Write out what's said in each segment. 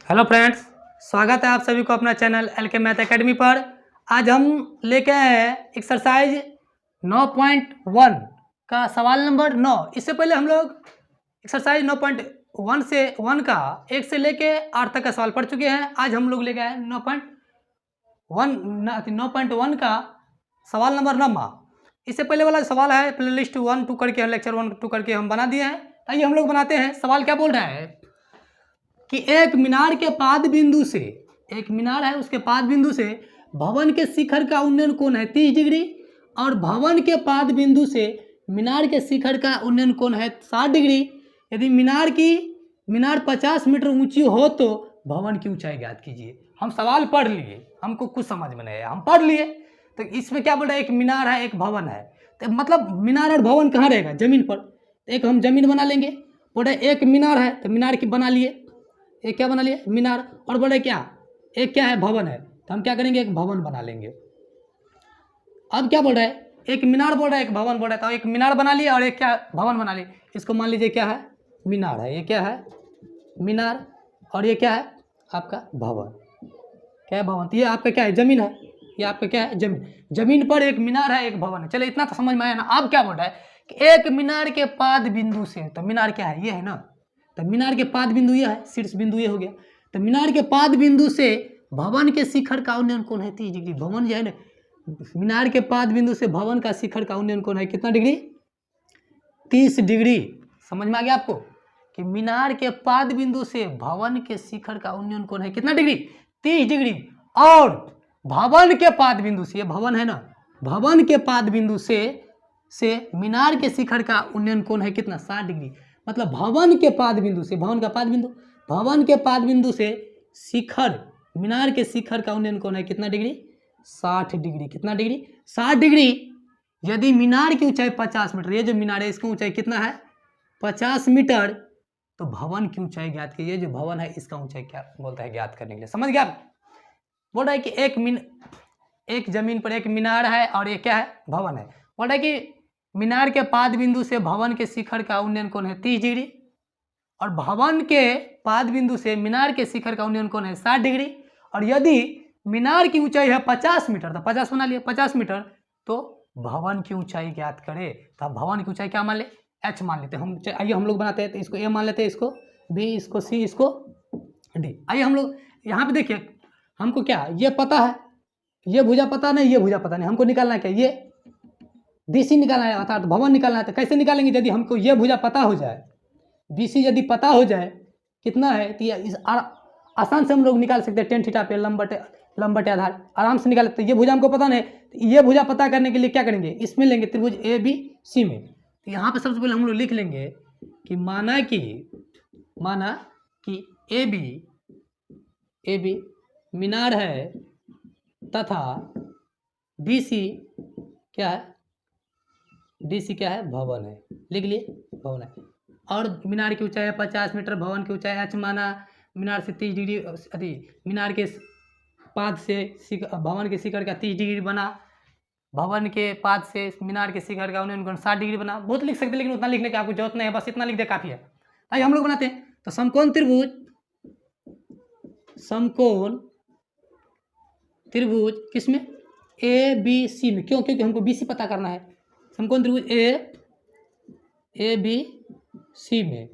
Hello friends, स्वागत है आप सभी को अपना चैनल एलके मैथ एकेडमी पर। आज हम लेके आए हैं एक्सरसाइज 9.1 का सवाल नंबर 9। इससे पहले हम लोग एक्सरसाइज 9.1 से 1 का 1 से लेके 8 तक का सवाल पढ़ चुके हैं। आज हम लोग लेके आए 9.1 का सवाल नंबर 9। इससे पहले वाला सवाल है प्लेलिस्ट 1 2 करके लेक्चर 1 2 करके हम बना दिए हैं। आइए हम लोग बनाते हैं। सवाल क्या बोल रहा है कि एक मीनार के पाद बिंदु से, एक मीनार है उसके पाद बिंदु से भवन के शिखर का उन्नयन कोण है 30 डिग्री और भवन के पाद बिंदु से मीनार के शिखर का उन्नयन कोण है 60 डिग्री। यदि मीनार 50 मीटर ऊंची हो तो भवन की ऊंचाई ज्ञात कीजिए। हम सवाल पढ़ लिए, हमको कुछ समझ में नहीं आया, हम पढ़ लिए। तो इसमें क्या बोल रहा है, एक मीनार है एक भवन है, तो मतलब मीनार और भवन कहाँ रहेगा, जमीन पर। एक हम जमीन बना लेंगे। बोल रहे एक मीनार है तो मीनार की बना लिए, एक क्या बना लिए मीनार, और बोले क्या एक क्या है भवन है, तो हम क्या करेंगे एक भवन बना लेंगे। अब क्या बोल रहा है, एक मीनार बोल रहा है एक भवन बोल रहा है, तो एक मीनार बना लिया और एक क्या भवन बना लिया। इसको मान लीजिए क्या है मीनार है, ये क्या है मीनार, और ये क्या है आपका भवन। क्या है भवन, तो ये आपका क्या है जमीन है, ये आपका क्या है जमीन। जमीन पर एक मीनार है एक भवन है। चलो इतना तो समझ में आया ना। अब क्या बोल रहा है कि एक मीनार के पाद बिंदु से, तो मीनार क्या है ये है ना, तो मीनार के पाद बिंदु ये है, शीर्ष बिंदु ये हो गया। तो मीनार के पाद बिंदु से भवन के शिखर का उन्नयन कोण है 30 डिग्री। भवन जो है ना, मीनार के पाद बिंदु से भवन का शिखर का उन्नयन कोण है कितना डिग्री, 30 डिग्री। समझ में आ गया आपको कि मीनार के पाद बिंदु से भवन के शिखर का उन्नयन कोण है कितना डिग्री, 30 डिग्री। और भवन के पाद बिंदु से, ये भवन है ना, भवन के पाद बिंदु से मीनार के शिखर का उन्नयन कोण है कितना, 60 डिग्री। मतलब भवन के पाद बिंदु से, भवन का पाद बिंदु, भवन के पाद बिंदु से शिखर, मीनार के शिखर का उन्नयन कोण है कितना डिग्री, 60 डिग्री। कितना डिग्री, 60 डिग्री। यदि मीनार की ऊंचाई 50 मीटर, ये जो मीनार है इसकी ऊंचाई कितना है 50 मीटर, तो भवन की ऊंचाई ज्ञात कीजिए। जो भवन है इसका ऊंचाई क्या बोलता है ज्ञात करने के लिए। समझ गया। बोल रहा है कि एक जमीन पर एक मीनार है और ये क्या है भवन है। बोल रहा है कि मीनार के पाद बिंदु से भवन के शिखर का उन्नयन कोण है 30 डिग्री और भवन के पाद बिंदु से मीनार के शिखर का उन्नयन कोण है 60 डिग्री। और यदि मीनार की ऊंचाई है 50 मीटर, तो 50 बना लिया 50 मीटर, तो भवन की ऊंचाई ज्ञात करें। तो अब भवन की ऊंचाई क्या मान ले, h मान लेते हैं हम। आइए हम लोग बनाते हैं। तो इसको a मान लेते हैं, इसको b, इसको c, इसको d। आइए हम लोग यहाँ पे देखिए, हमको क्या ये पता है, ये भुजा पता नहीं, ये भुजा पता नहीं, हमको निकालना है क्या, ये BC निकालना है, अर्थात भवन निकालना है। तो कैसे निकालेंगे, यदि हमको ये भुजा पता हो जाए, BC यदि पता हो जाए कितना है, तो इस आसान से हम लोग निकाल सकते हैं। 10 थीटा पे लंब बटे आधार आराम से निकाल सकते हैं। ये भुजा हमको पता नहीं, तो ये भुजा पता करने के लिए क्या करेंगे, इसमें लेंगे त्रिभुज ABC में। तो यहाँ पे सबसे पहले हम लोग लिख लेंगे कि माना कि AB मीनार है तथा BC क्या है, DC क्या है भवन है। लिख लिए भवन है। और मीनार की ऊंचाई है 50 मीटर, भवन की ऊंचाई h माना, मीनार से 30 डिग्री, अभी मीनार के पाद से भवन के शिखर का 30 डिग्री बना, भवन के पाद से मीनार के शिखर का उन्नयन कोण 60 डिग्री बना। बहुत लिख सकते, लेकिन उतना लिखने की आपको जरूरत नहीं है, बस इतना लिख दे काफी है। आइए हम लोग बनाते हैं। तो समकोण त्रिभुज किसमें, ABC में। क्यों, क्योंकि हमको BC पता करना है। समकोण त्रिभुज ABC में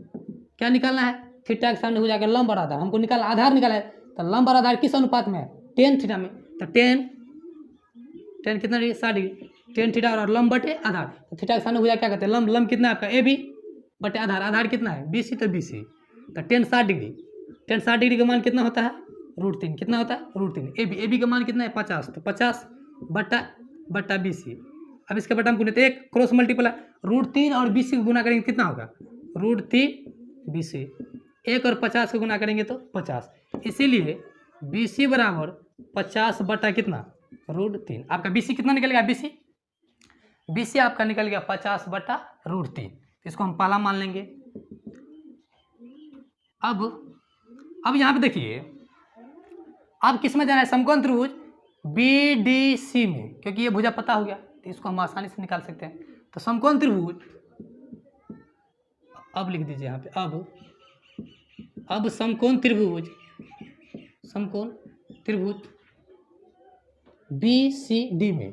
क्या निकालना है, थीटा के सामने हो जाकर लंब और आधार हमको निकालना, आधार निकाला है। तो लंब और आधार किस अनुपात में है, 10 थीटा में। तो 10 कितना डिग्री, 60 डिग्री। 10 थीटा और लंब बटे आधार, तो थीटा के सामने हो जाए क्या कहते हैं लंब कितना है आपका AB बटे आधार, आधार कितना है BC, तो BC। तो 10 60 डिग्री, 10 60 डिग्री का मान कितना होता है √3। कितना होता है √3। AB का मान कितना है 50, तो 50 बट्टा BC। अब इसके बटा हम गुने, तो एक क्रॉस मल्टीपल √3 और BC को गुना करेंगे कितना होगा √3 BC। 1 और 50 को गुना करेंगे तो 50, इसीलिए BC बराबर 50 बटा कितना √3। आपका BC कितना निकल गया, BC आपका निकल गया 50 बटा √3। इसको हम पहला मान लेंगे। अब यहाँ पे देखिए, अब किस में जाना है, समकोण त्रिभुज BDC में, क्योंकि ये भुजा पता हो गया तो इसको हम आसानी से निकाल सकते हैं। तो समकोण त्रिभुज, अब लिख दीजिए यहाँ पे, अब समकोण त्रिभुज समकोण त्रिभुज BCD में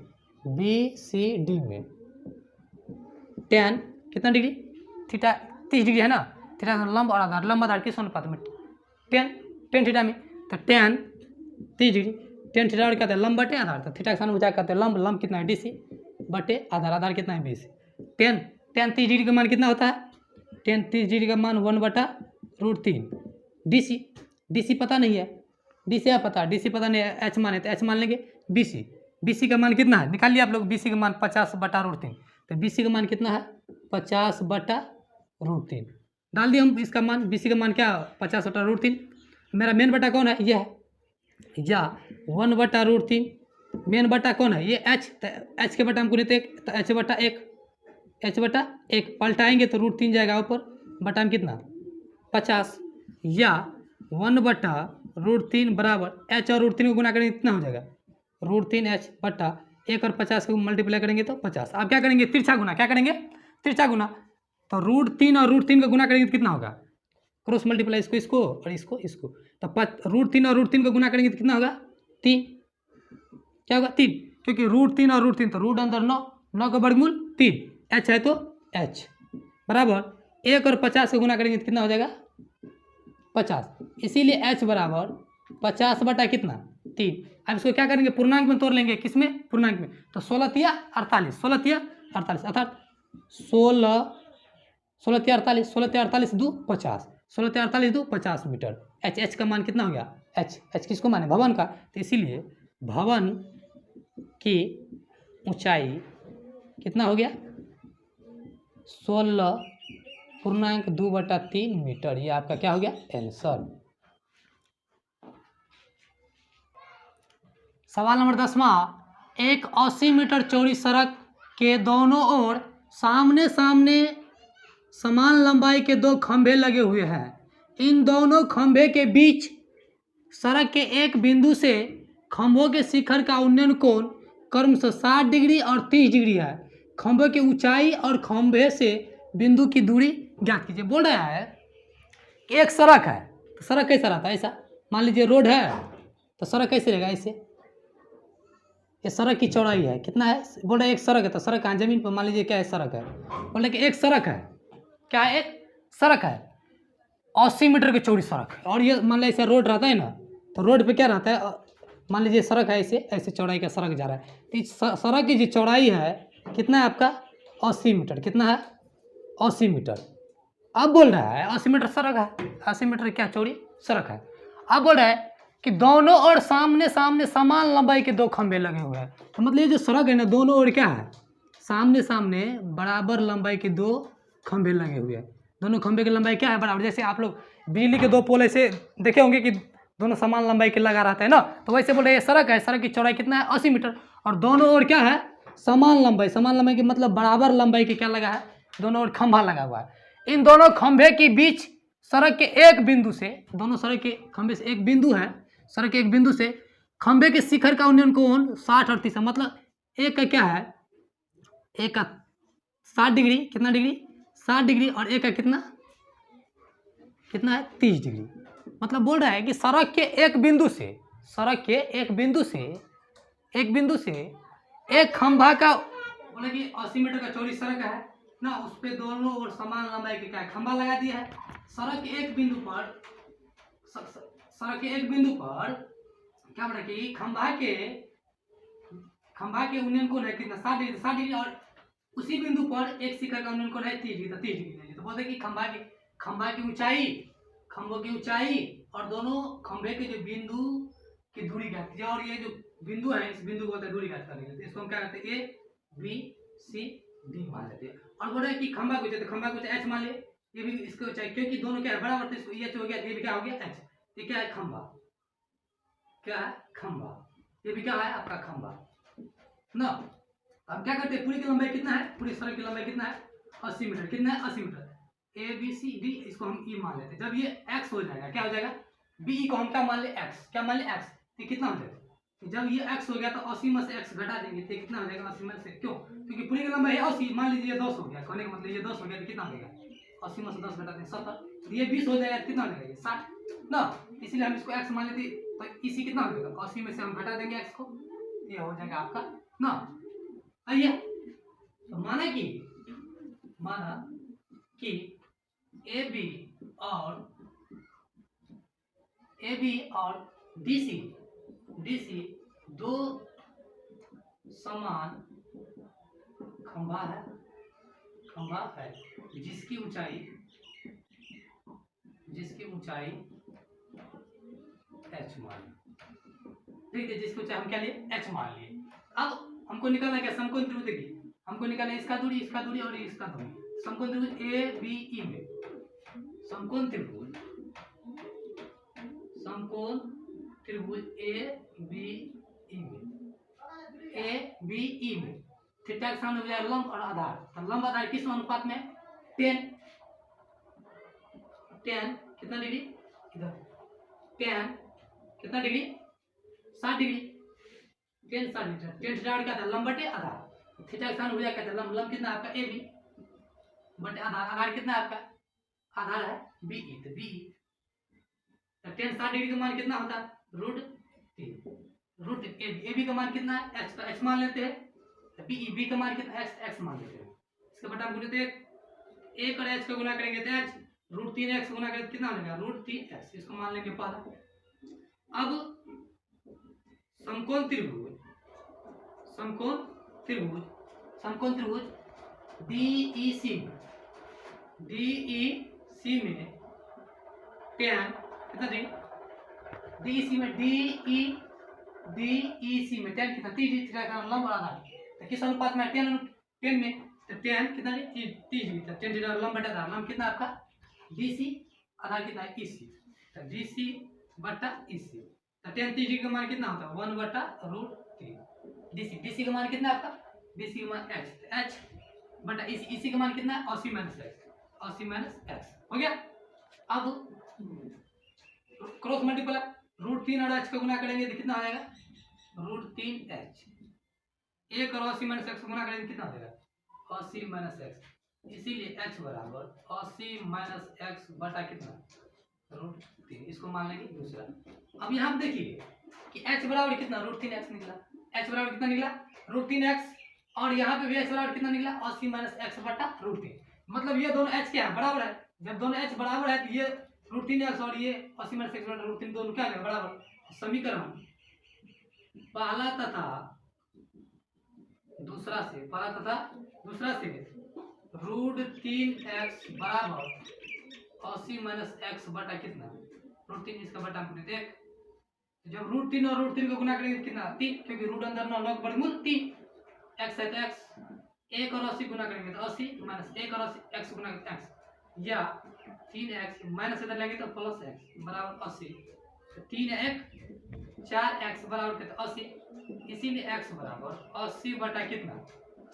tan कितना डिग्री, थीटा 30 डिग्री है ना, थीटा लंब और आधार, लंब आधार किस अनुपात में, टेन थीटा में, तो tan 30 डिग्री, टेन थीटा और क्या होता है लंब बटे आधार, तो थीटा का सान बचा कहते हैं लंब, लंब कितना है DC बटे आधार, आधार कितना है BC, tan 30 डिग्री का मान कितना होता है, tan 30 डिग्री का मान 1/√3 DC पता नहीं है, DC पता नहीं है, H मान है तो H मान लेंगे, BC का मान कितना है, निकाल लिया आप लोग, BC का मान 50/√3, तो BC का मान कितना है 50/√3, डाल दिया हम इसका मान, BC का मान क्या 50/√3, मेरा मेन बटा कौन है, यह है या 1/√3, मेन बटा कौन है ये H, तो H के बटा हम गुणित 1, तो H/1 पलटाएंगे तो √3 जाएगा ऊपर, बटा में कितना 50, या 1/√3 बराबर H और √3 को गुना करेंगे कितना हो जाएगा √3H बटा 1 और 50 को मल्टीप्लाई करेंगे तो 50। अब क्या करेंगे तिरछा गुना, क्या करेंगे तिरछा गुना, तो √3 और √3 का गुना करेंगे तो कितना होगा, क्रॉस मल्टीप्लाई इसको और इसको, तो √3 और √3 का गुना करेंगे तो कितना होगा 3, क्या होगा 3, क्योंकि √3 और √3 तो रूट अंदर 9 का वर्गमूल 3, H है तो H बराबर 1 और 50 का गुना करेंगे तो कितना हो जाएगा 50, इसीलिए H बराबर 50 बटा कितना 3। अब इसको क्या करेंगे पूर्णांक में तोड़ लेंगे, किसमें पूर्णांक में, तो 16 48 अर्थात 16 2 50, 16 2 50 मीटर। H का मान कितना हो गया, H किसको माने भवन का, तो इसीलिए भवन की ऊंचाई कितना हो गया 16.2/3 मीटर, ये आपका क्या हो गया आंसर। सवाल नंबर 10वां, एक 80 मीटर चौड़ी सड़क के दोनों ओर सामने सामने समान लंबाई के 2 खंभे लगे हुए हैं, इन दोनों खंभे के बीच सड़क के एक बिंदु से खंभों के शिखर का उन्नयन कोण क्रमशः 60 डिग्री और 30 डिग्री है, खंभे की ऊंचाई और खंभे से बिंदु की दूरी ज्ञात कीजिए। बोल रहा है कि एक सड़क है, तो सड़क कैसा रहता है, ऐसा मान लीजिए रोड है तो सड़क कैसे रहेगा, ऐसे, ये सड़क की चौड़ाई है कितना है, बोल रहे एक सड़क है, तो सड़क है जमीन पर, मान लीजिए क्या है सड़क है, बोल रहे कि एक सड़क है, क्या है एक सड़क है 80 मीटर की चौड़ी सड़क है, और ये मान लीजिए ऐसा रोड रहता है ना, तो रोड पे क्या रहता है, मान लीजिए सड़क है ऐसे चौड़ाई का सड़क जा रहा है, तो इस सड़क की जो चौड़ाई है कितना है आपका 80 मीटर, कितना है 80 मीटर। अब बोल रहा है 80 मीटर सड़क है, 80 मीटर क्या चौड़ी सड़क है। अब बोल रहा है कि दोनों ओर सामने सामने समान लंबाई के 2 खंभे लगे हुए हैं, तो मतलब ये जो सड़क है ना दोनों ओर क्या है सामने सामने बराबर लंबाई के 2 खंभे लगे हुए हैं, दोनों खंभे की लंबाई क्या है बराबर, जैसे आप लोग बिजली के 2 पोल ऐसे देखे होंगे कि दोनों समान लंबाई के लगा रहता है ना, तो वैसे बोल रहे ये सड़क है, सड़क की चौड़ाई कितना है 80 मीटर, और दोनों ओर क्या है समान लंबाई के मतलब बराबर लंबाई के क्या लगा है, दोनों ओर खंभा लगा हुआ है। इन दोनों खंभे के बीच सड़क के एक बिंदु से, दोनों सड़क के खंभे से एक बिंदु है, सड़क के एक बिंदु से खंभे के शिखर का उन्नयन कोण 60 और 30, मतलब एक का क्या है, एक का 60 डिग्री, कितना डिग्री 60 डिग्री, और एक का कितना है 30 डिग्री। मतलब बोल रहा है कि सड़क के एक बिंदु से एक खंभा का, बोले कि 80 मीटर का चौड़ी सड़क है ना, उस पे दोनों ओर समान लंबाई के क्या खंभा लगा दिया है, सड़क के एक बिंदु पर क्या बोला कि खंभा के उन्नयन कोण है कितना 60 डिग्री, और उसी बिंदु पर एक शिखर का उन्नयन कोण है 30 डिग्री, तो 30 डिग्री, तो बोलते कि खंभा की ऊंचाई, खंभों की ऊंचाई और दोनों खंभे के जो बिंदु की दूरी ज्ञात कीजिए, और ये जो बिंदु है इस बिंदु को होता है दूरी ज्ञात करने के लिए, इसको हम क्या करते हैं ABCD मान लेते हैं। और बोल रहे हैं कि खंभा को H मान ले, ये भी इसको ऊंचाई, क्योंकि दोनों क्या है बराबर, तो इसको H हो गया, ये भी क्या हो गया H, ये क्या है खंभा, ये भी क्या है आपका खंभा ना। अब क्या करते हैं पूरी की लंबाई कितना है, पूरी सड़क की लंबाई कितना है 80 मीटर, कितना है 80 मीटर, ABCD इसको हम E मान लेते हैं। जब ये X हो जाएगा क्या हो जाएगा, BE को हम क्या मान ले X, तो कितना हो जाएगा, जब ये X हो गया तो 80 में से X घटा देंगे तो कितना हो जाएगा 80 में से, क्यों क्योंकि पूरी की लंबाई है 80, मान लीजिए ये 10 हो गया, कहने का मतलब ये 10 हो गया तो कितना हो जाएगा 80 में से 10 घटा देंगे 70, तो ये 20 हो जाएगा, कितना हो जाएगा 60 ना। इसलिए हम इसको x मान लेते, तो इसी कितना हो जाएगा 80 में से हम घटा देंगे x को, ये हो जाएगा आपका ना। आइए तो माना कि ए बी और DC दो समान खंभा है जिसकी ऊंचाई h मान, ठीक है, जिसकी ऊंचाई हम क्या लिए h मान लिए। अब हमको निकालना क्या, समकोण त्रिभुज, देखिए हमको निकालना इसका दूरी और इसका दूरी, समकोण त्रिभुज ABE में, समकोण त्रिभुज ABE में थीटा के सामने हो जाए लंब और आधार, तो लंब आधार किस अनुपात में 10 कितना डिग्री, इधर 10 कितना डिग्री 60 डिग्री, 10 60 डिग्री, 10 थीटा क्या था लंब बटे आधार, थीटा के सामने हो जाए क्या था लंब कितना आपका AB बटे आधार कितना आपका, आधार है BE, तो BE तो 10 60 डिग्री का मान कितना होता है रूट AB का मान कितना है x, तो x मान लेते हैं, तो B का मान कितना x मान लेते हैं, इसके बटा हम बोलते हैं 1 और h का गुना करेंगे तो h, √3x गुना करेंगे कितना बनेगा √3x, इसको मान लेंगे पहला। अब समकोण त्रिभुज DEC में tan कितना दें, DEC में tan कितना 30 डिग्री का लंब और आधार, तो किस अनुपात में 10 में, तो tan कितना 30 डिग्री, तो 10 डिग्री लंब बटा आधार, लंब कितना आपका DC, आधार कितना है EC, तो DC बटा EC, तो tan 30 डिग्री का मान कितना होता है 1 बटा √3, DC का मान कितना आपका, DC का मान h बटा EC का मान कितना है 80 माइनस x हो गया। अब क्रॉस मल्टीप्लाई √3 और h का गुना करेंगे तो कितना हो जाएगा √3h, 1 और 80 माइनस x गुना करेंगे कितना हो जाएगा 80 माइनस x, इसीलिए h बराबर 80 माइनस x बटा कितना √3, इसको मान लेंगे दूसरा। अब यहाँ देखिए कि h बराबर कितना √3x निकला, h बराबर कितना निकला √3x, और यहाँ पे भी h बराबर कितना निकला 80 माइनस x बटा √3, मतलब ये दोनों h क्या है बराबर है, जब दोनों h बराबर है तो ये √3x और ये 80 माइनस x बटा √3 दोनों क्या है बराबर, समीकरण पहला तथा दूसरा से √3x बराबर 80 माइनस x बटा कितना √3, इसका बटा हम देख, जब √3 और √3 को गुना करेंगे कितना 3, क्योंकि रूट अंदर ना लॉग वर्गमूल 3, x है तो x, 1 और 80 गुना करेंगे तो 80 माइनस 1 और 80 x गुना x, या 3x माइनस इधर लेंगे तो प्लस x बराबर 80, तो 3 1 4x बराबर कितना 80, इसीलिए x बराबर 80 बटा कितना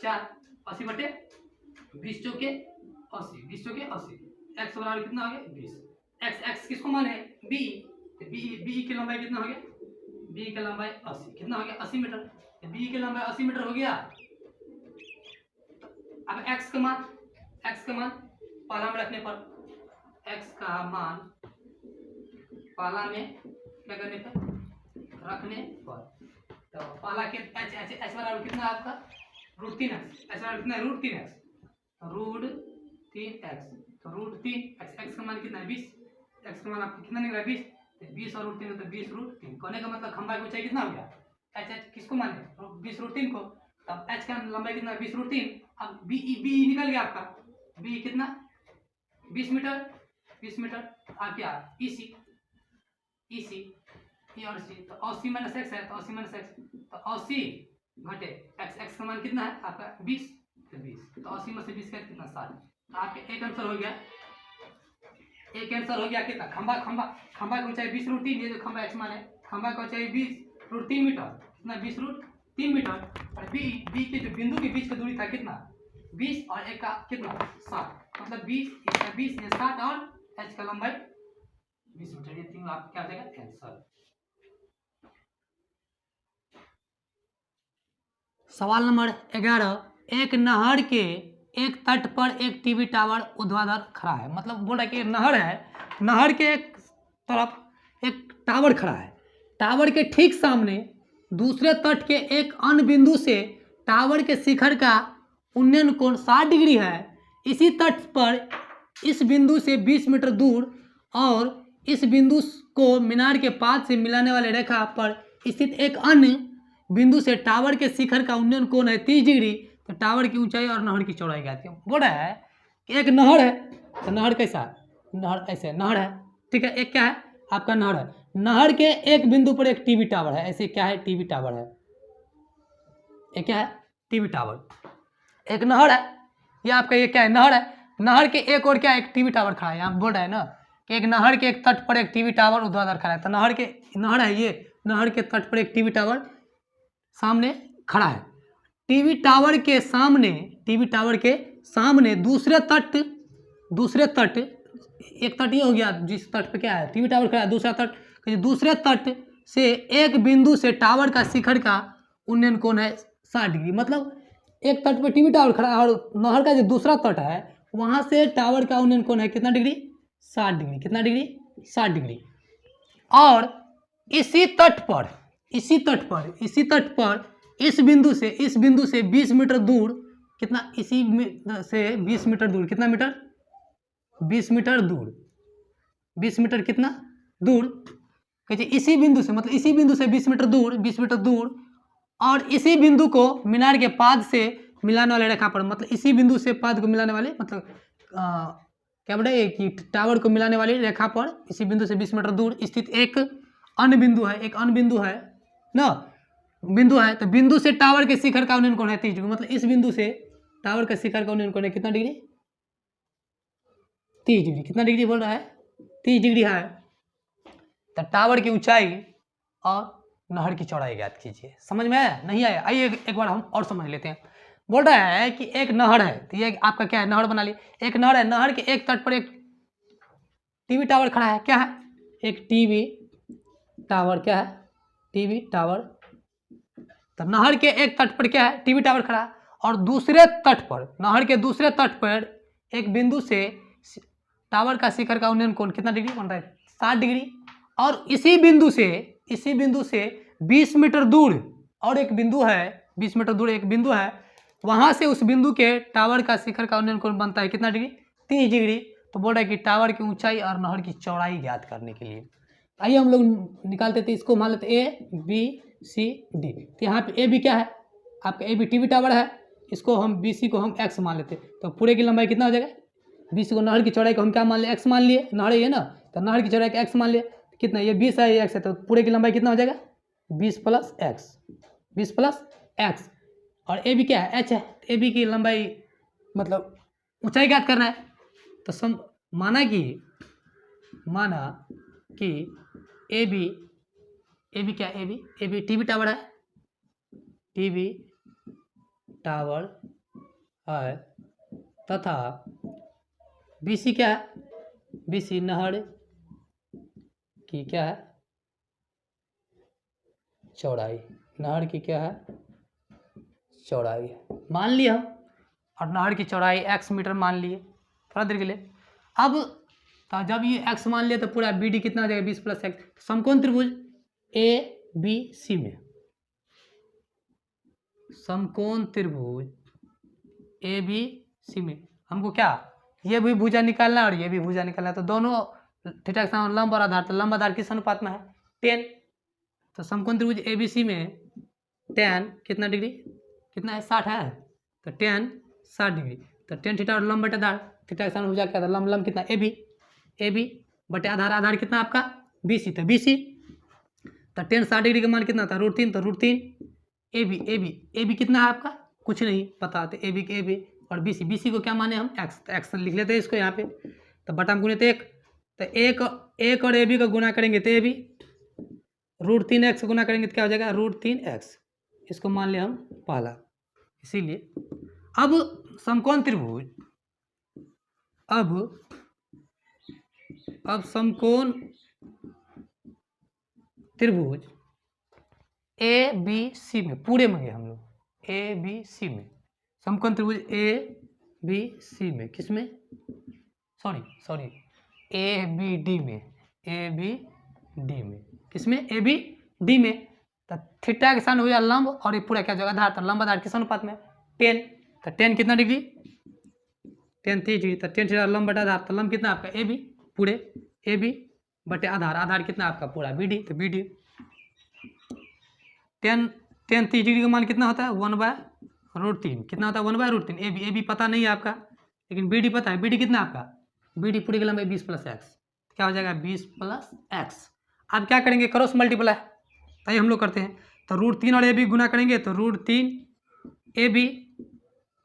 4, 80 बटे 20 चौके 80, 20 चौके 80, x बराबर कितना हो गया 20, x किसको मान है b, तो b की लंबाई कितना हो गया, b की लंबाई 80 कितना हो गया 80 मीटर, b की लंबाई 80 मीटर हो गया। अब x का मान पहला में रखने पर, x का मान पहला में क्या करने पर रखने पर, तो पहला के h बराबर कितना आपका √3x, h बराबर कितना √3x, तो √3x x का मान कितना है 20, x का मान आपको कितना निकला 20, तो 20 और √3 तो 20 √3, कहने का मतलब खंभा की ऊंचाई कितना हो गया h किसको माने 20 √3 को, तब h का लंबाई कितना 20 √3, अब b निकल गया आपका, b कितना 20 मीटर, आप क्या EC और C, तो 80 माइनस x है, तो 80 माइनस x, तो 80 घटे x का मान कितना है आपका 20, तो 20, तो 80 में से 20 का कितना 60, तो आपके एक आंसर हो गया कितना खंभा की ऊंचाई 20 √3, ये जो खंभा x मान है खंभा की ऊंचाई 20 √3 मीटर, कितना 20 √3 मीटर, और b के जो बिंदु के बीच का दूरी था कितना 20 और एक का कितना 60, मतलब 20 ये 60 और h का लंबाई 20 मीटर, ये तीनों आप क्या आ जाएगा आंसर। सवाल नंबर 11, एक नहर के एक तट पर एक टीवी टावर ऊर्ध्वाधर खड़ा है, मतलब बोल रहा है कि नहर है, नहर के एक तरफ एक टावर खड़ा है, टावर के ठीक सामने दूसरे तट के एक अन्य बिंदु से टावर के शिखर का उन्नयन कोण 60 डिग्री है। इसी तट पर इस बिंदु से 20 मीटर दूर और इस बिंदु को मीनार के पाद से मिलाने वाले रेखा पर स्थित एक अन्य बिंदु से टावर के शिखर का उन्नयन कोण है 30 डिग्री। तो टावर की ऊंचाई और नहर की चौड़ाई ज्ञात है। बोल रहा है कि एक नहर है, तो नहर कैसा है, नहर ऐसे नहर है, ठीक है। एक क्या है आपका नहर है, नहर के एक बिंदु पर एक टीवी टावर है, ऐसे क्या है टीवी टावर है, एक क्या है टीवी टावर। एक नहर है, ये आपका ये क्या है नहर है, नहर के एक और क्या है एक टीवी टावर खड़ा है। यहाँ बोल रहा है ना कि एक नहर के एक तट पर एक टीवी टावर ऊर्ध्वाधर खड़ा है। तो नहर है ये, नहर के तट पर एक टीवी टावर सामने खड़ा है। टीवी टावर के सामने दूसरे तट, एक तट ये हो गया जिस तट पे क्या है टीवी टावर खड़ा है, दूसरे तट से एक बिंदु से टावर का शिखर का उन्नयन कोण है 60 डिग्री। मतलब एक तट पे टीवी टावर खड़ा है और नहर का जो दूसरा तट है वहां से टावर का उन्नयन कोण है कितना डिग्री, 60 डिग्री। कितना डिग्री, 60 डिग्री। और इसी तट पर इस बिंदु से 20 मीटर दूर, कितना इसी से 20 मीटर दूर, कितना मीटर, 20 मीटर दूर, 20 मीटर कितना दूर, कहते इसी बिंदु से, मतलब इसी बिंदु से 20 मीटर दूर और इसी बिंदु को मीनार के पाद से मिलाने वाले रेखा पर, मतलब इसी बिंदु से पाद को मिलाने वाले, मतलब क्या बोले कि टावर को मिलाने वाली रेखा पर इसी बिंदु से 20 मीटर दूर स्थित एक अन्य बिंदु है ना, बिंदु है। तो बिंदु से टावर के शिखर का उन्नयन कोण है 30 डिग्री। मतलब इस बिंदु से टावर का शिखर का उन्नयन कोण है कितना डिग्री, 30 डिग्री। कितना डिग्री बोल रहा है, 30 डिग्री है। तो टावर की ऊंचाई और नहर की चौड़ाई ज्ञात कीजिए। समझ में आया, नहीं आया, आइए एक बार हम और समझ लेते हैं। बोल रहा है कि एक नहर है, तो ये आपका क्या है नहर बना लिए। एक नहर है, नहर के एक तट पर एक टीवी टावर खड़ा है, क्या है एक टीवी टावर, क्या है टीवी टावर। तो नहर के एक तट पर क्या है टीवी टावर खड़ा है और दूसरे तट पर, नहर के दूसरे तट पर एक बिंदु से टावर का शिखर का उन्नयन कोण कितना डिग्री बन रहा है, 60 डिग्री। और इसी बिंदु से 20 मीटर दूर और एक बिंदु है, 20 मीटर दूर एक बिंदु है, वहां से उस बिंदु के टावर का शिखर का उन्नयन कोण बनता है कितना डिग्री, 30 डिग्री। तो बोल रहा है कि टावर की ऊंचाई और नहर की चौड़ाई ज्ञात करने के लिए आइए हम लोग निकालते थे। इसको मान लेते ए बी सी डी। तो यहाँ पे ए बी क्या है आपका, ए बी टीवी टावर है, इसको हम बी सी को हम एक्स मान लेते। तो पूरे की लंबाई कितना हो जाएगा, 20 को नहर की चौड़ाई को हम क्या मान लिए, एक्स मान लिए, नहर ये ना, तो नहर की चौड़ाई का एक्स मान लिए। कितना, ये 20 है, ये एक्स है, तो पूरे की लंबाई कितना हो जाएगा 20 प्लस एक्स। और ए बी क्या है एच है, ए बी की लंबाई मतलब ऊंचाई ज्ञात करना है। तो माना कि ए बी क्या, ए बी टीवी टावर है, टीवी टावर है, तथा बी सी क्या है, बी सी नहर की क्या है चौड़ाई, नहर की क्या है चौड़ाई मान लिया हम, और नहर की चौड़ाई x मीटर मान लिए थोड़ा देर के लिए। अब तो जब ये x मान लिया तो पूरा बी डी कितना हो जाएगा 20 प्लस एक्स। समकोण त्रिभुज ए बी सी में, समकोण त्रिभुज ए बी सी में हमको क्या, ये भी भुजा निकालना है और ये भी भुजा निकालना है। तो दोनों थीटा के समान लंब और आधार, तो लंब आधार किस अनुपात में है 10। तो समकोण त्रिभुज ए बी सी में tan कितना डिग्री, कितना है 60 है, तो tan 60 डिग्री। तो tan थीटा और लंब बटे आधार, थीटा के समान भुजा क्या था लंब कितना ए बी बटे आधार, आधार कितना आपका बी सी, तो बी सी। तो tan 60 डिग्री का मान कितना था √3, तो √3 ए बी कितना है आपका कुछ नहीं पता, तो ए बी और बी सी को क्या माने हम एक्स, तो एक्स लिख लेते हैं इसको यहाँ पे। तो बटा में गुणे तो एक और ए बी का गुना करेंगे तो ए बी, √3x गुना करेंगे तो क्या हो जाएगा √3x, इसको मान लिया हम पहला। इसीलिए अब समकोण त्रिभुज, अब समकोण त्रिभुज ए बी सी में, पूरे में गए हम लोग ए बी सी में, समकोण त्रिभुज ए बी सी में, किस में सॉरी ए बी डी में, ए बी डी में, किसमें, ए बी डी में। तो थीटा के सामने हो गया लंब और ये पूरा क्या हो जाएगा आधार। तो लंब आधार किस अनुपात में, 10। तो 10 कितना डिग्री, 10 30 डिग्री। तो 10 थीटा लंब बटा आधार। तो लंब कितना आपका ए बी, पूरे ए बी बटे आधार। आधार कितना आपका पूरा बी डी। तो बी डी 10 30 डिग्री का मान कितना होता है 1/√3। कितना होता है 1/√3। ए बी पता नहीं है आपका, लेकिन बी डी पता है। बी डी कितना आपका, बी डी पूरी की लंबाई 20 + x। क्या हो जाएगा 20 + x। अब क्या करेंगे, क्रॉस मल्टीप्लाई, ताकि हम लोग करते हैं। तो √3 और ए बी गुना करेंगे तो √3 ए बी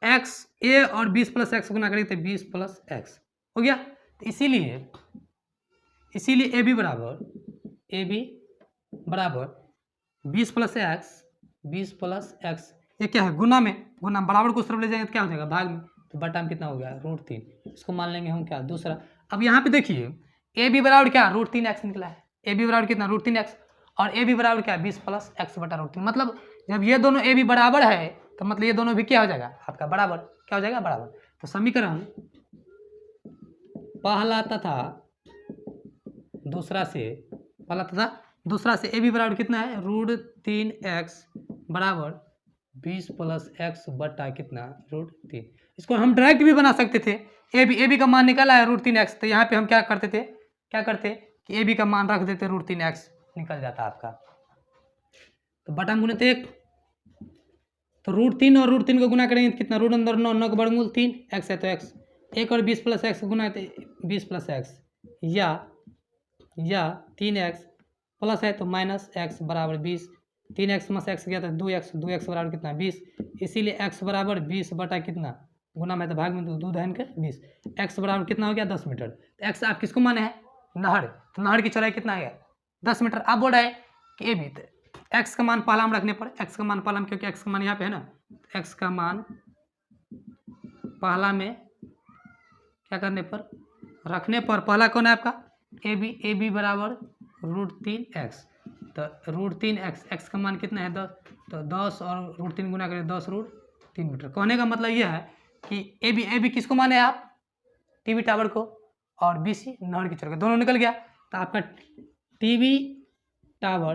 एक्स, ए और 20 + x गुना करेंगे तो 20 + x हो गया। तो इसीलिए ए बी बराबर 20 + x, 20 + x। ये क्या है, गुना में, गुना बराबर को उस तरफ ले जाएंगे तो क्या हो जाएगा भाग में। तो बटा में कितना हो गया √3। इसको मान लेंगे हम क्या, दूसरा। अब यहाँ पे देखिए ए बी बराबर क्या, √3x निकला है। ए बी बराबर कितना, √3x। और ए बी बराबर क्या, 20 + x बटा √3। मतलब जब ये दोनों ए बी बराबर है तो मतलब ये दोनों भी क्या हो जाएगा आपका बराबर। क्या हो जाएगा बराबर। तो समीकरण पहला तथा दूसरा से ए बी बराबर कितना है, √3x बराबर 20 + x बटा कितना, √3। इसको हम डायरेक्ट भी बना सकते थे। ए बी का मान निकला है √3x। तो यहाँ पे हम क्या करते कि ए बी का मान रख देते, √3x निकल जाता आपका। तो बटा में गुने तो 1, तो √3 और √3 को गुना करेंगे तो कितना, रूट अंदर 9, 9 का वर्गमूल 3, x है तो x। 1 और 20 + x गुना है तो 20 + x, या 3x प्लस है तो -x बराबर 20। 3x में x गया तो 2x बराबर कितना 20। इसीलिए x बराबर 20 बटा कितना, गुना में तो भाग में, तो 2 धन के 20। x बराबर कितना हो गया 10 मीटर। तो x आप किसको माने हैं, नहर। तो नहर की चौड़ाई कितना है 10 मीटर। आप बोल रहे हैं कि ए बी, x का मान पहला में रखने पर, x का मान पहला में, क्योंकि x का मान यहाँ पे है ना, x का मान पहला में क्या करने पर, रखने पर, पहला कौन है आपका ए बी बराबर √3x। तो √3x, x का मान कितना है 10। तो 10 और √3 गुना करें 10 √3 मीटर। कहने का मतलब यह है कि ए बी किसको माने आप, टीवी टावर को, और बीसी नहर की चौड़ाई, दोनों निकल गया। तो आपका टीवी टावर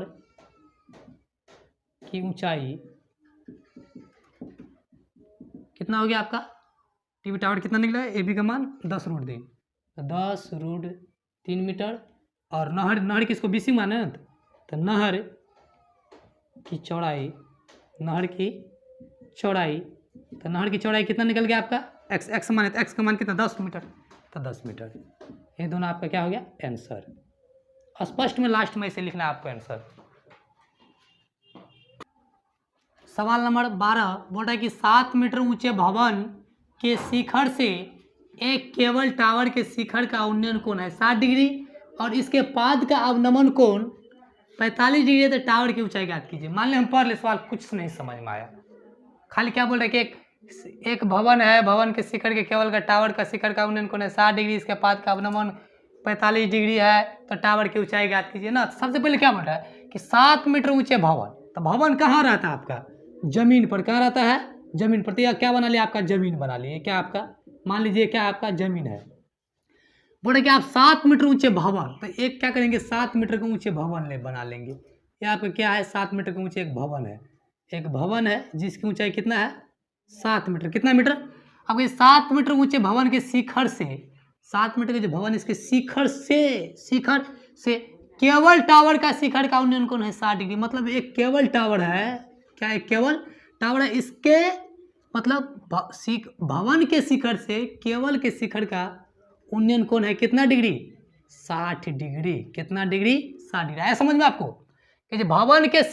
की ऊंचाई कितना हो गया आपका, टीवी टावर कितना निकला है, ए बी का मान 10 √3। तो 10 √3 मीटर। और नहर किसको बीसी माने, तो नहर की चौड़ाई, तो नहर की चौड़ाई कितना निकल गया आपका, x माने तो x का मान कितना 10 मीटर। तो 10 मीटर। ये दोनों आपका क्या हो गया आंसर। स्पष्ट में लास्ट में इसे लिखना है आपको आंसर। सवाल नंबर 12 बोल रहा है कि 7 मीटर ऊंचे भवन के शिखर से एक केबल टावर के शिखर का उन्नयन कोण है 60 डिग्री और इसके पाद का अवनमन कोण 45 डिग्री है। तो टावर की ऊंचाई ज्ञात कीजिए। मान लें हम पढ़ ले सवाल, कुछ नहीं समझ में आया, खाली क्या बोल रहे हैं कि एक भवन है, भवन के शिखर के केवल का टावर का शिखर का उन्नयन कोण है 60 डिग्री, इसके पाद का अवनमन 45 डिग्री है, तो टावर की ऊंचाई ज्ञात कीजिए ना। सबसे पहले क्या बोल रहा है कि 7 मीटर ऊंचे भवन। तो भवन कहाँ रहता है आपका, जमीन पर। कहाँ रहता है, जमीन पर। तो यह क्या बना लिया आपका, जमीन बना लिए। क्या आपका, मान लीजिए क्या आपका जमीन है। बोले कि आप 7 मीटर ऊंचे भवन, तो एक क्या करेंगे 7 मीटर के ऊंचे भवन बना लेंगे। ये आपका क्या है 7 मीटर के ऊंचे एक भवन है जिसकी ऊंचाई कितना है 7 मीटर। कितना मीटर, अब ये 7 मीटर ऊंचे भवन के शिखर से, 7 मीटर के जो भवन इसके शिखर से केबल टावर का शिखर का उन्नयन कोण है 60 डिग्री। मतलब एक केबल टावर है, क्या एक केबल टावर है, इसके मतलब भवन के शिखर से केबल के शिखर का उन्नयन कोण है कितना डिग्री 60 डिग्री। कितना डिग्री 60 डिग्री। आया समझ में आपको कि भवन के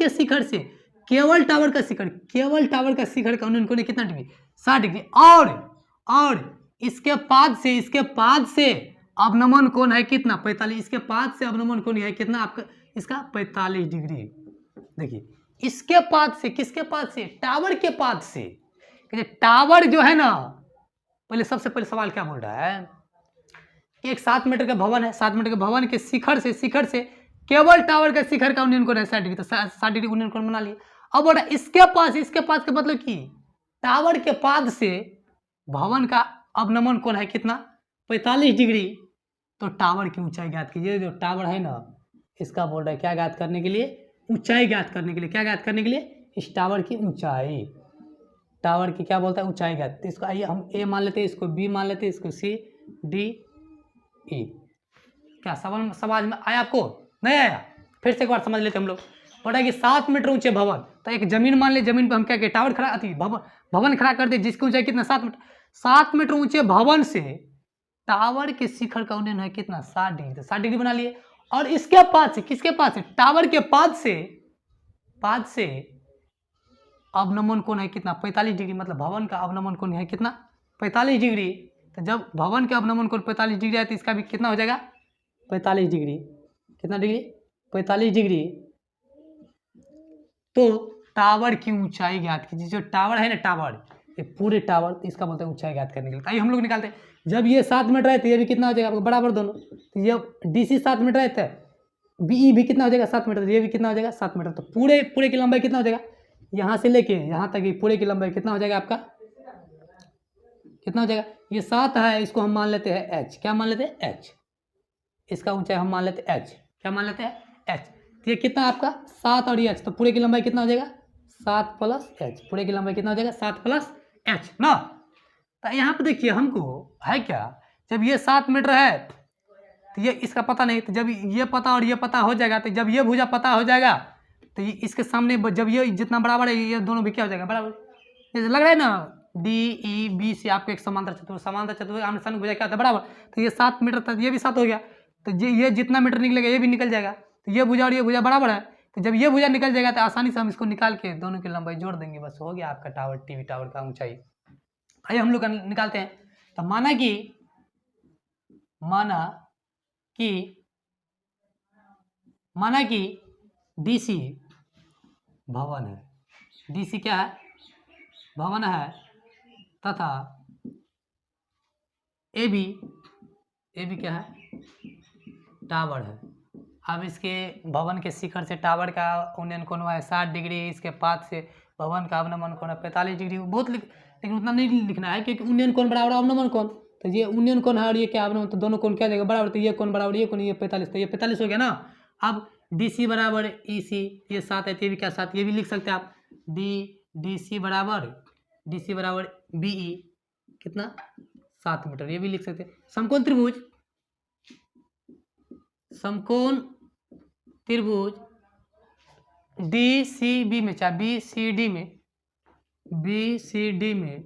शिखर से केबल टावर का शिखर का उन्नयन कोण है कितना डिग्री 60 डिग्री। और इसके पाद से अवनमन कोण है कितना 45। इसके पाद से अवनमन कोण है कितना आपका इसका 45 डिग्री। देखिए इसके पाद से, किसके पाद से, टावर के पाद से। टावर जो है ना, पहले सबसे पहले सवाल क्या बोल रहा है कि एक 7 मीटर का भवन है, 7 मीटर के भवन के शिखर से केबल टावर का शिखर का उन्नयन कोण है 60 डिग्री। तो 60 डिग्री उन्नयन कोण बना लिया। अब बोल रहा है इसके पास का मतलब कि टावर के पाद से भवन का अवनमन कोण है कितना 45 डिग्री। तो टावर की ऊंचाई ज्ञात कीजिए। जो टावर है ना, इसका बोल रहा है क्या ज्ञात करने के लिए, ऊंचाई ज्ञात करने के लिए। क्या ज्ञात करने के लिए, इस टावर की ऊंचाई, टावर की क्या बोलता है, ऊंचाई ज्ञात। तो इसको आइए हम ए मान लेते हैं, इसको बी मान लेते हैं, इसको सी डी ई। क्या सवाल समझ में आया आपको, नहीं आया? फिर से एक बार समझ लेते हम लोग। बोल रहा है कि 7 मीटर ऊंचे भवन, तो एक जमीन मान ले, जमीन पे हम क्या टावर खड़ा थी, भवन खड़ा कर दे जिसकी ऊंचाई कितना 7 मीटर। 7 मीटर ऊंचे भवन से टावर के शिखर का उन्नयन है कितना 60 डिग्री, तो 60 डिग्री बना लिए। और इसके पास से, किसके पास से, टावर के पाद से अवनमन कोण है कितना 45 डिग्री, मतलब भवन का अवनमन कोण है कितना 45 डिग्री। तो जब भवन के अवनमन कोण 45 डिग्री है तो इसका भी कितना हो जाएगा 45 डिग्री। कितना डिग्री, 45 डिग्री। तो टावर की ऊंचाई ज्ञात कीजिए। जो टावर है ना, टावर, ये पूरे टावर, तो इसका बोलते हैं ऊंचाई ज्ञात करने के लिए। आइए हम लोग निकालते हैं। जब ये 7 मीटर है तो ये भी कितना हो जाएगा आपको बराबर दोनों। तो ये DC 7 मीटर है तो BE भी कितना हो जाएगा 7 मीटर, तो ये भी कितना हो जाएगा 7 मीटर। तो पूरे की लंबाई कितना हो जाएगा, यहाँ से लेके यहाँ तक ये पूरे की लंबाई कितना हो जाएगा आपका, कितना हो जाएगा। ये 7 है, इसको हम मान लेते हैं H। क्या मान लेते हैं, H। इसका ऊंचाई हम मान लेते हैं H। क्या मान लेते हैं, H। तो ये कितना आपका 7 और ये H, तो पूरे की लंबाई कितना हो जाएगा 7 प्लस H। पूरे की लंबाई कितना हो जाएगा 7 प्लस H ना। तो यहाँ पे देखिए हमको है क्या, जब ये 7 मीटर है तो ये इसका पता नहीं, तो जब ये पता और ये पता हो जाएगा, तो जब ये भुजा पता हो जाएगा तो ये इसके सामने जब ये जितना बराबर है ये दोनों भी क्या हो जाएगा बराबर। जैसे लग रहा है ना DE BC आपको एक समांतर चतुर्भुज आमने सामने भुजा क्या होता है बराबर। तो ये 7 मीटर था, ये भी 7 हो गया। तो ये जितना मीटर निकलेगा ये भी निकल जाएगा। तो ये भुजा और ये भुजा बराबर है। तो जब ये भुजा निकल जाएगा तो आसानी से हम इसको निकाल के दोनों की लंबाई जोड़ देंगे, बस हो गया आपका टावर, टीवी टावर का ऊंचाई। आइए हम लोग निकालते हैं। तो माना कि DC भवन है, DC क्या है, भवन है, तथा AB क्या है, टावर है। अब इसके भवन के शिखर से टावर का उन्नयन कोण है 60 डिग्री, इसके पाद से भवन का अवनमन कोण है 45 डिग्री। बहुत लेकिन उतना नहीं लिखना है क्योंकि उन्नयन कोण बराबर अवनमन कोण। तो ये उन्नयन कोण है और ये क्या अवनमन, तो दोनों कोण क्या देगा बराबर। तो ये कोण बराबर ये कोण, ये 45, तो ये 45 हो गया ना। अब DC बराबर EC, ये 7 है तो ये भी क्या 7, ये भी लिख सकते हैं आप। DC बराबर BE कितना 7 मीटर, ये भी लिख सकते हैं। समकोण त्रिभुज DCB में, चाहे BCD में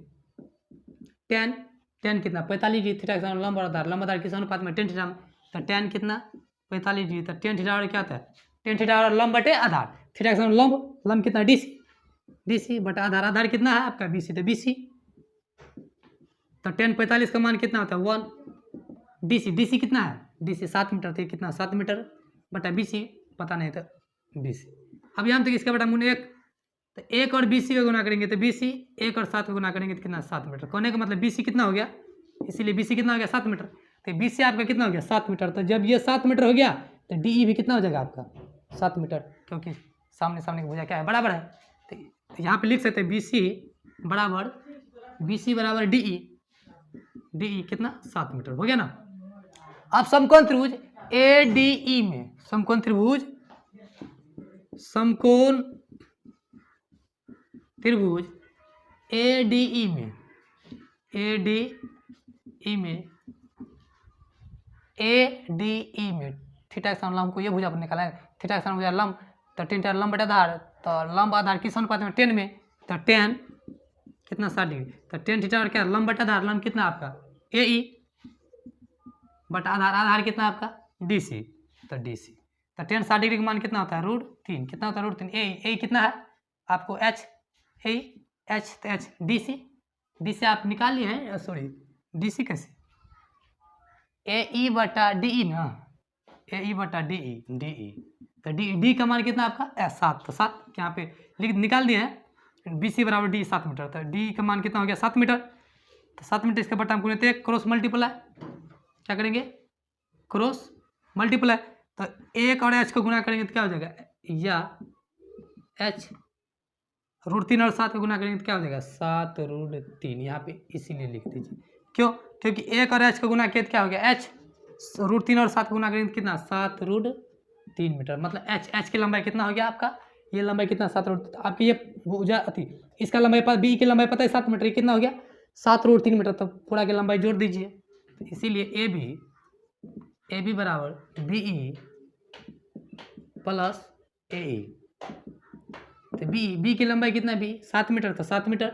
tan कितना 45 डिग्री, थीटा के लंब और आधार किस अनुपात में, tan थीटा में। तो tan कितना 45 डिग्री, तो tan थीटा और क्या होता है, tan थीटा और लंब बटे आधार, थीटा के लंब कितना DC बटा आधार कितना है आपका BC, तो BC। तो tan 45 का मान कितना होता है 1। DC कितना है, DC 7 मीटर, तो कितना 7 मीटर बटा BC पता नहीं था BC। अब यहाँ तक इसका बटा मूल 1, तो 1 और BC का गुना करेंगे तो BC, 1 और 7 का गुना करेंगे तो कितना 7 मीटर। कोने का मतलब BC कितना हो गया, इसीलिए BC कितना हो गया 7 मीटर। तो BC आपका कितना हो गया 7 मीटर। तो जब ये 7 मीटर हो गया तो DE भी कितना हो जाएगा आपका 7 मीटर, क्योंकि सामने की भुजा क्या है बराबर है। तो यहाँ पे लिख सकते हैं BC बराबर DE कितना 7 मीटर हो गया ना। अब समकोण त्रिभुज ADE में, समकोण त्रिभुज ADE में थीटा के सामने हमको ये भुजा पर निकाला है, थीटा के सामने भुजा लंब, तो tan थीटा लंब बटे आधार, तो लंब आधार किस अनुपात में 10 में, तो tan कितना 60 डिग्री। तो tan थीटा और क्या लंब बटे आधार, लंब कितना आपका AE बटा आधार कितना आपका DC, तो DC। तो tan 60 डिग्री का मान कितना होता है √3, कितना होता है √3। A कितना है आपको H, तो H DC आप निकाल लिए हैं, सॉरी DC कैसे, AE बटा DE ना, AE बटा DE। तो D का मान कितना आपका 7, तो 7 यहाँ पे निकाल दिए हैं। BC बराबर D 7 मीटर, तो D का मान कितना हो गया 7 मीटर। तो 7 मीटर इसके बटा हम गुणित क्रॉस मल्टीप्लाई, क्या करेंगे क्रॉस मल्टीप्लाई। तो 1 और H को गुना करेंगे तो क्या हो जाएगा, या H √3 और 7 को गुना करेंगे तो क्या हो जाएगा 7 √3। यहाँ पे इसीलिए लिख दीजिए, क्यों, क्योंकि 1 और H को गुना किया तो क्या हो गया H √3 और 7 गुना करेंगे कितना 7√3 मीटर। मतलब एच की लंबाई कितना हो गया आपका, ये लंबाई कितना 7 आपकी ये भुजा अति इसका लंबाई बी की लंबाई पता है 7 मीटर, ये कितना हो गया 7√3 मीटर। तो पूरा की लंबाई जोड़ दीजिए। तो इसीलिए ए बी बराबर बी ई प्लस ए ई। तो बी की लंबाई कितना है बी 7 मीटर, तो 7 मीटर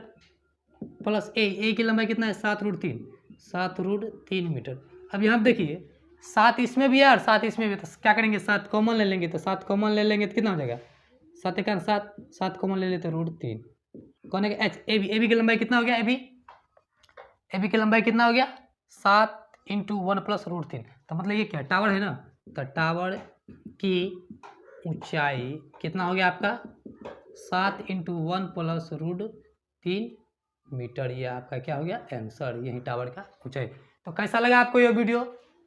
प्लस ए की लंबाई कितना है 7√3 मीटर। अब यहाँ देखिए 7 इसमें भी है और 7 इसमें भी है, तो क्या करेंगे 7 कॉमन ले लेंगे। तो 7 कॉमन ले लेंगे तो कितना हो जाएगा 7 एक 7 कॉमन ले लेते √3। कौन है एच ए बी की लंबाई कितना हो गया ए बी की लंबाई कितना हो गया 7 × 1 + √3। तो मतलब ये क्या टावर है ना, तो टावर की ऊंचाई कितना हो गया आपका 7 × 1 + √3 मीटर। ये आपका क्या हो गया आंसर, यही टावर का ऊंचाई। तो कैसा लगा आपको ये वीडियो?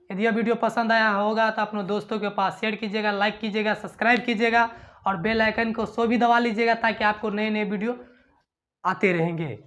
यदि यह वीडियो पसंद आया होगा तो अपने दोस्तों के पास शेयर कीजिएगा, लाइक कीजिएगा, सब्सक्राइब कीजिएगा और बेल आइकन को सो भी दबा लीजिएगा ताकि आपको नए नए वीडियो आते रहेंगे।